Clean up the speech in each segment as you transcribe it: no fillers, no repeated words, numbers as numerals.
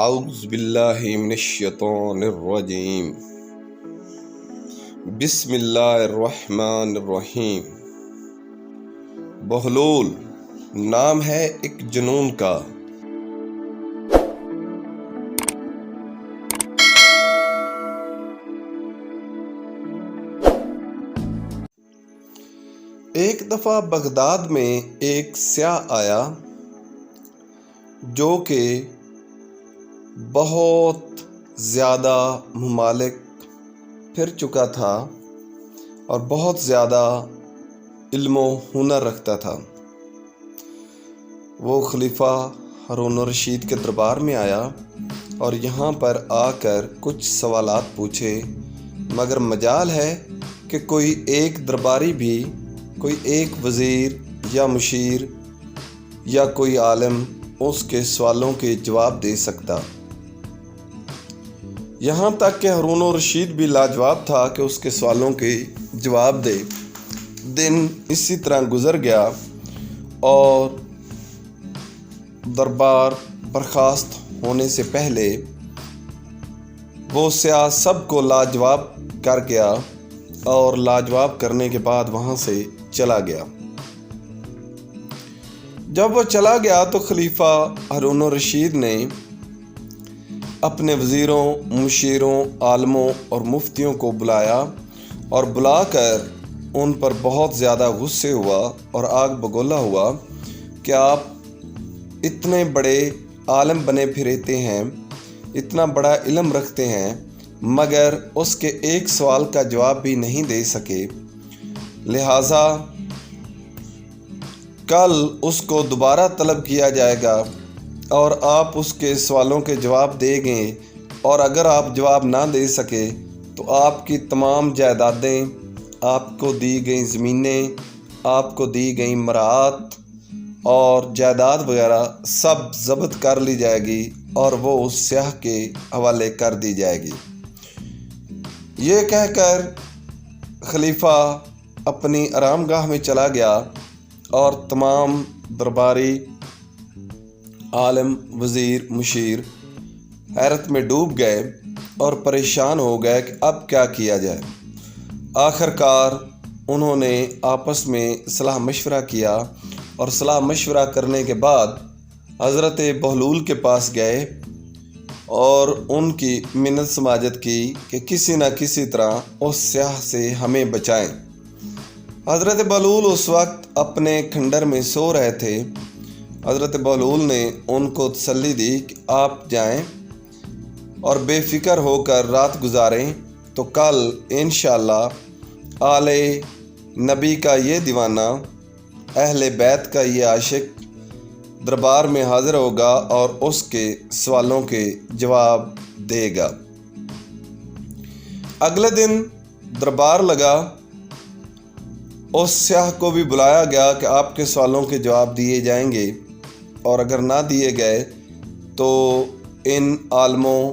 اعوذ باللہ من الشیطان الرجیم بسم اللہ الرحمن الرحیم۔ بہلول نام ہے ایک جنون کا، ایک دفعہ بغداد میں ایک سیاح آیا جو کہ بہت زیادہ ممالک پھر چکا تھا اور بہت زیادہ علم و ہنر رکھتا تھا۔ وہ خلیفہ ہارون الرشید کے دربار میں آیا اور یہاں پر آ کر کچھ سوالات پوچھے، مگر مجال ہے کہ کوئی ایک درباری بھی، کوئی ایک وزیر یا مشیر یا کوئی عالم اس کے سوالوں کے جواب دے سکتا۔ یہاں تک کہ ہارون الرشید بھی لاجواب تھا کہ اس کے سوالوں کے جواب دے۔ دن اسی طرح گزر گیا اور دربار برخاست ہونے سے پہلے وہ سیاح سب کو لاجواب کر گیا اور لاجواب کرنے کے بعد وہاں سے چلا گیا۔ جب وہ چلا گیا تو خلیفہ ہارون الرشید نے اپنے وزیروں، مشیروں، عالموں اور مفتیوں کو بلایا اور بلا کر ان پر بہت زیادہ غصے ہوا اور آگ بگولا ہوا کہ آپ اتنے بڑے عالم بنے پھرتے ہیں، اتنا بڑا علم رکھتے ہیں، مگر اس کے ایک سوال کا جواب بھی نہیں دے سکے، لہٰذا کل اس کو دوبارہ طلب کیا جائے گا اور آپ اس کے سوالوں کے جواب دیں گے، اور اگر آپ جواب نہ دے سکے تو آپ کی تمام جائیدادیں، آپ کو دی گئی زمینیں، آپ کو دی گئی مراعات اور جائیداد وغیرہ سب ضبط کر لی جائے گی اور وہ اس سیاح کے حوالے کر دی جائے گی۔ یہ کہہ کر خلیفہ اپنی آرام گاہ میں چلا گیا اور تمام درباری، عالم، وزیر، مشیر حیرت میں ڈوب گئے اور پریشان ہو گئے کہ اب کیا کیا جائے۔ آخر کار انہوں نے آپس میں صلاح مشورہ کیا اور صلاح مشورہ کرنے کے بعد حضرت بہلول کے پاس گئے اور ان کی منت سماجت کی کہ کسی نہ کسی طرح اس سیاح سے ہمیں بچائیں۔ حضرت بہلول اس وقت اپنے کھنڈر میں سو رہے تھے۔ حضرت بہلول نے ان کو تسلی دی کہ آپ جائیں اور بے فکر ہو کر رات گزاریں، تو کل انشاءاللہ آل نبی کا یہ دیوانہ، اہل بیت کا یہ عاشق دربار میں حاضر ہوگا اور اس کے سوالوں کے جواب دے گا۔ اگلے دن دربار لگا، اس سیاح کو بھی بلایا گیا کہ آپ کے سوالوں کے جواب دیے جائیں گے، اور اگر نہ دیے گئے تو ان عالموں،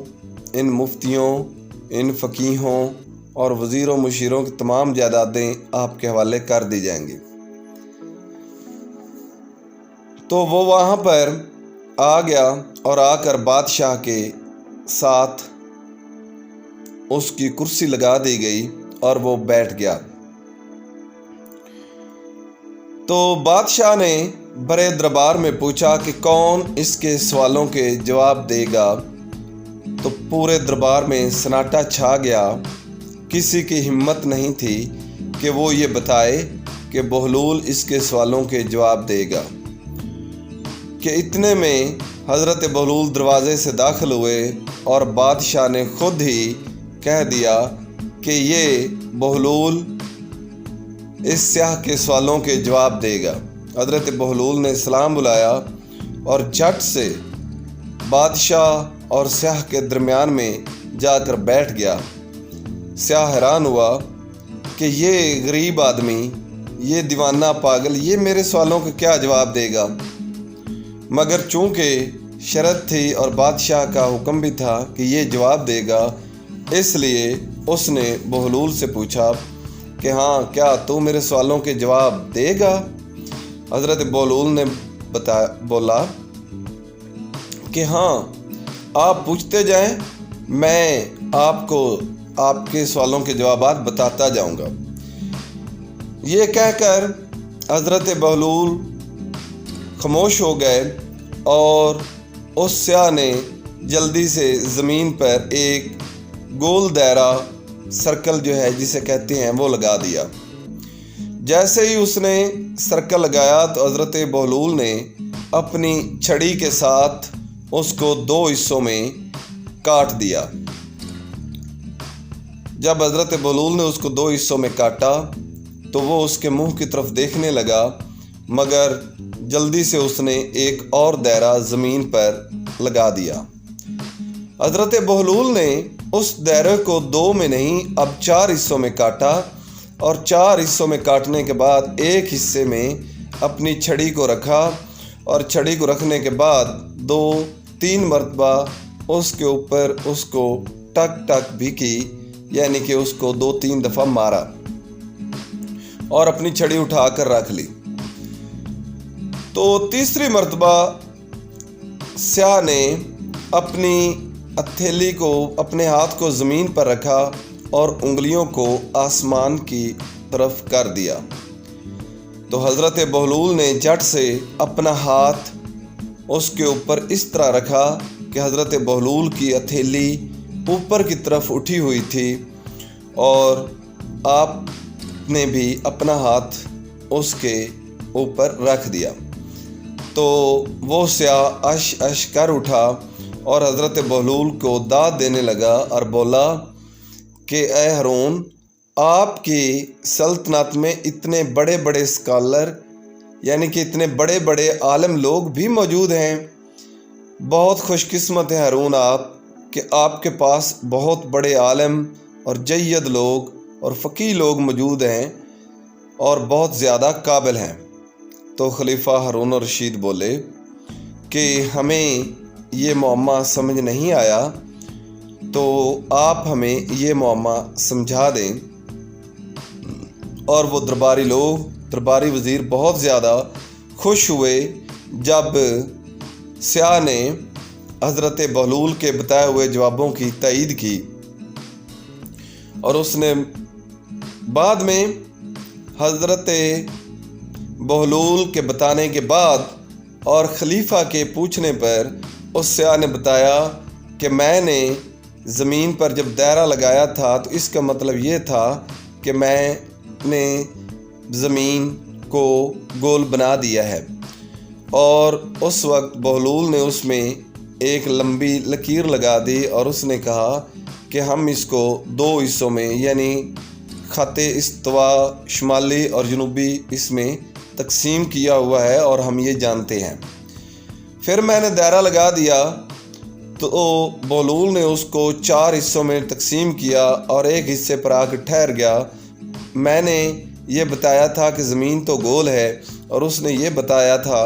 ان مفتیوں، ان فقیہوں اور وزیروں مشیروں کی تمام جائیدادیں آپ کے حوالے کر دی جائیں گی۔ تو وہ وہاں پر آ گیا اور آ کر بادشاہ کے ساتھ اس کی کرسی لگا دی گئی اور وہ بیٹھ گیا۔ تو بادشاہ نے برے دربار میں پوچھا کہ کون اس کے سوالوں کے جواب دے گا، تو پورے دربار میں سناٹا چھا گیا۔ کسی کی ہمت نہیں تھی کہ وہ یہ بتائے کہ بہلول اس کے سوالوں کے جواب دے گا، کہ اتنے میں حضرت بہلول دروازے سے داخل ہوئے اور بادشاہ نے خود ہی کہہ دیا کہ یہ بہلول اس سیاح کے سوالوں کے جواب دے گا۔ حضرت بہلول نے سلام بلایا اور جھٹ سے بادشاہ اور سیاح کے درمیان میں جا کر بیٹھ گیا۔ سیاح حیران ہوا کہ یہ غریب آدمی، یہ دیوانہ پاگل، یہ میرے سوالوں کا کیا جواب دے گا، مگر چونکہ شرط تھی اور بادشاہ کا حکم بھی تھا کہ یہ جواب دے گا، اس لیے اس نے بہلول سے پوچھا کہ ہاں، کیا تو میرے سوالوں کے جواب دے گا؟ حضرت بہلول نے بولا کہ ہاں، آپ پوچھتے جائیں، میں آپ کو آپ کے سوالوں کے جوابات بتاتا جاؤں گا۔ یہ کہہ کر حضرت بہلول خاموش ہو گئے اور اس سیاح نے جلدی سے زمین پر ایک گول دائرہ سرکل جو ہے جسے کہتے ہیں وہ لگا دیا۔ جیسے ہی اس نے سرکل لگایا تو حضرت بہلول نے اپنی چھڑی کے ساتھ اس کو 2 حصوں میں کاٹ دیا۔ جب حضرت بہلول نے اس کو 2 حصوں میں کاٹا تو وہ اس کے منہ کی طرف دیکھنے لگا، مگر جلدی سے اس نے ایک اور دائرہ زمین پر لگا دیا۔ حضرت بہلول نے اس دائرے کو 2 میں نہیں اب 4 حصوں میں کاٹا، اور 4 حصوں میں کاٹنے کے بعد ایک حصے میں اپنی چھڑی کو رکھا، اور چھڑی کو رکھنے کے بعد 2-3 مرتبہ اس کے اوپر اس کو ٹک ٹک بھی کی، یعنی کہ اس کو 2-3 دفعہ مارا اور اپنی چھڑی اٹھا کر رکھ لی۔ تو تیسری مرتبہ سیاح نے اپنی ہتھیلی کو، اپنے ہاتھ کو زمین پر رکھا اور انگلیوں کو آسمان کی طرف کر دیا۔ تو حضرت بہلول نے جھٹ سے اپنا ہاتھ اس کے اوپر اس طرح رکھا کہ حضرت بہلول کی ہتھیلی اوپر کی طرف اٹھی ہوئی تھی، اور آپ نے بھی اپنا ہاتھ اس کے اوپر رکھ دیا۔ تو وہ سیاح اش کر اٹھا اور حضرت بہلول کو داد دینے لگا اور بولا کہ اے ہارون، آپ کی سلطنت میں اتنے بڑے بڑے اسکالر، یعنی کہ اتنے بڑے بڑے عالم لوگ بھی موجود ہیں۔ بہت خوش قسمت ہے ہارون آپ کہ آپ کے پاس بہت بڑے عالم اور جید لوگ اور فقیہ لوگ موجود ہیں اور بہت زیادہ قابل ہیں۔ تو خلیفہ ہارون الرشید بولے کہ ہمیں یہ معمہ سمجھ نہیں آیا، تو آپ ہمیں یہ معمہ سمجھا دیں۔ اور وہ درباری وزیر بہت زیادہ خوش ہوئے جب سیاح نے حضرت بہلول کے بتائے ہوئے جوابوں کی تائید کی، اور اس نے بعد میں حضرت بہلول کے بتانے کے بعد اور خلیفہ کے پوچھنے پر اس سیاح نے بتایا کہ میں نے زمین پر جب دائرہ لگایا تھا تو اس کا مطلب یہ تھا کہ میں نے زمین کو گول بنا دیا ہے۔ اور اس وقت بہلول نے اس میں ایک لمبی لکیر لگا دی اور اس نے کہا کہ ہم اس کو 2 حصوں میں، یعنی خط استوا شمالی اور جنوبی، اس میں تقسیم کیا ہوا ہے اور ہم یہ جانتے ہیں۔ پھر میں نے دائرہ لگا دیا تو بہلول نے اس کو 4 حصوں میں تقسیم کیا اور ایک حصے پر آ کے ٹھہر گیا۔ میں نے یہ بتایا تھا کہ زمین تو گول ہے، اور اس نے یہ بتایا تھا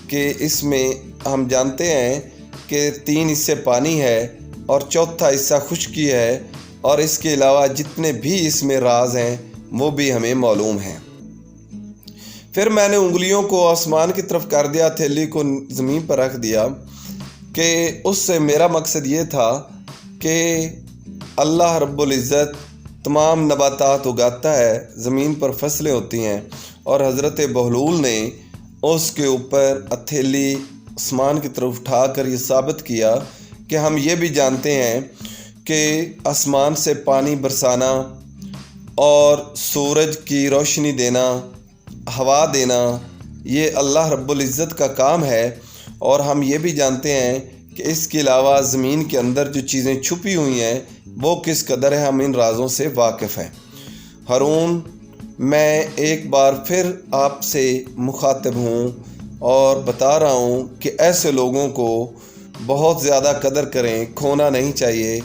کہ اس میں ہم جانتے ہیں کہ 3 حصے پانی ہے اور چوتھا حصہ خشکی ہے، اور اس کے علاوہ جتنے بھی اس میں راز ہیں وہ بھی ہمیں معلوم ہیں۔ پھر میں نے انگلیوں کو آسمان کی طرف کر دیا، ہتھیلی کو زمین پر رکھ دیا، کہ اس سے میرا مقصد یہ تھا کہ اللہ رب العزت تمام نباتات اگاتا ہے، زمین پر فصلیں ہوتی ہیں، اور حضرت بہلول نے اس کے اوپر ہتھیلی آسمان کی طرف اٹھا کر یہ ثابت کیا کہ ہم یہ بھی جانتے ہیں کہ آسمان سے پانی برسانا اور سورج کی روشنی دینا، ہوا دینا، یہ اللہ رب العزت کا کام ہے، اور ہم یہ بھی جانتے ہیں کہ اس کے علاوہ زمین کے اندر جو چیزیں چھپی ہوئی ہیں وہ کس قدر ہے، ہم ان رازوں سے واقف ہیں۔ ہارون، میں ایک بار پھر آپ سے مخاطب ہوں اور بتا رہا ہوں کہ ایسے لوگوں کو بہت زیادہ قدر کریں، کھونا نہیں چاہیے۔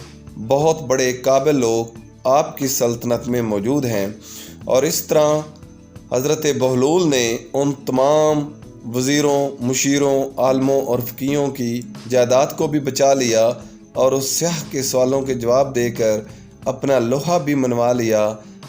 بہت بڑے قابل لوگ آپ کی سلطنت میں موجود ہیں، اور اس طرح حضرت بہلول نے ان تمام وزیروں، مشیروں، عالموں اور فقیہوں کی جائیداد کو بھی بچا لیا، اور اس سیاح کے سوالوں کے جواب دے کر اپنا لوہا بھی منوا لیا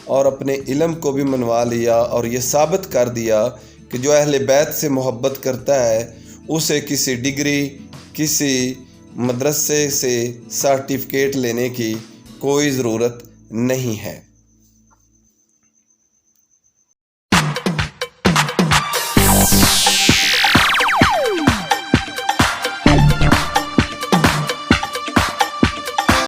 اور اپنے علم کو بھی منوا لیا، اور یہ ثابت کر دیا کہ جو اہل بیت سے محبت کرتا ہے اسے کسی ڈگری، کسی مدرسے سے سرٹیفکیٹ لینے کی کوئی ضرورت نہیں ہے۔